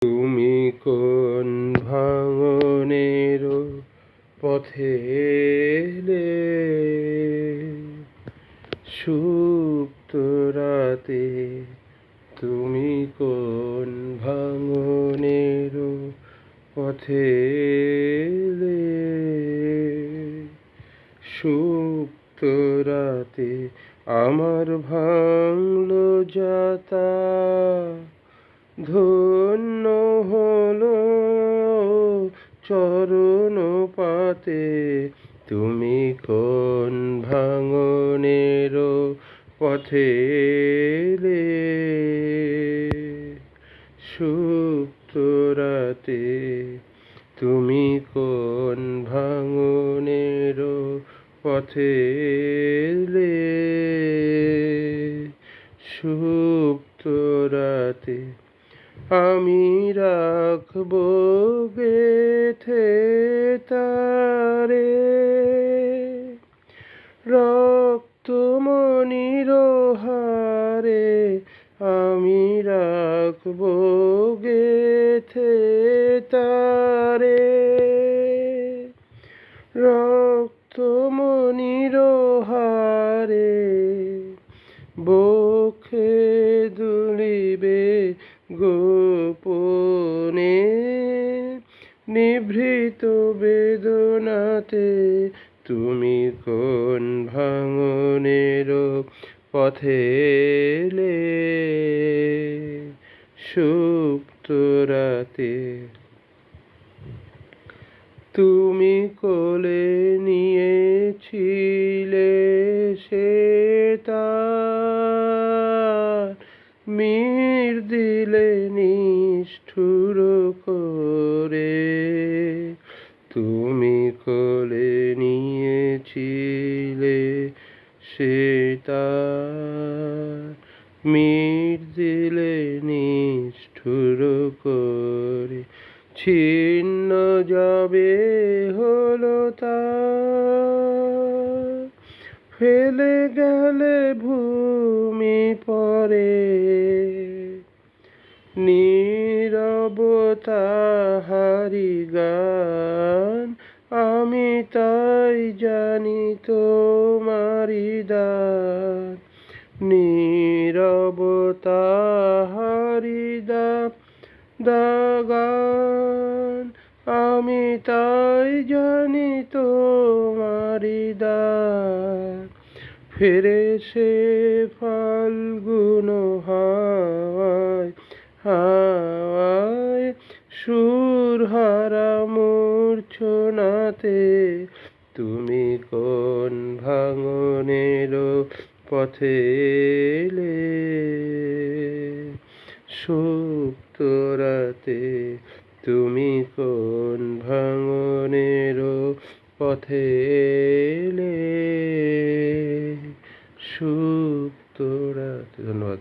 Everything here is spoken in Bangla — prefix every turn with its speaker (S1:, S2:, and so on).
S1: তুমি কোন ভাঙনের পথে এলে, সুপ্ত রাতে? তুমি কোন ভাঙনের পথে এলে, সুপ্ত রাতে? আমার ভাঙলো যাতা, ধন্য হলো চরণ পাতে। তুমি কোন ভাঙনের পথে এলে, সুপ্ত রাতে? তুমি কোন ভাঙনের পথে এলে, সুপ্ত রাতে? আমি রাখবো গেথে তারে, রক্তমণির হারে। আমি রাখবো গেথে তারে, রক্তমণির হারে। বক্ষে দুলিবে গোপনে, নিভৃত বেদনাতে। তুমি কোন ভাঙনের পথে এলে, সুপ্ত রাতে? তুমি কোলে নিয়েছিলে সে তার, মির দিলে নিষ্ঠুর করে। তুমি কোলে নিয়েছিলে সে তার, মির দিলে নিষ্ঠুর করে। ছিন্ন যাবে হলো তার, ফেলে গেলে ভূমি পরে। নীরবতা হারি গান, আমি তাই জানি তোমারি দান। নীরবতা হারি দাগান, আমি তাই জানি তোমারি দান। ফিরে সে ফাল্গুন হাওয়ায় হাওয়ায়, সুরহারা মূর্ছনাতে। তুমি কোন ভাঙনের পথে এলে, সুপ্ত রাতে? তুমি কোন ভাঙনের পথে এলে, সুপ্ত রাতে? ধন্যবাদ।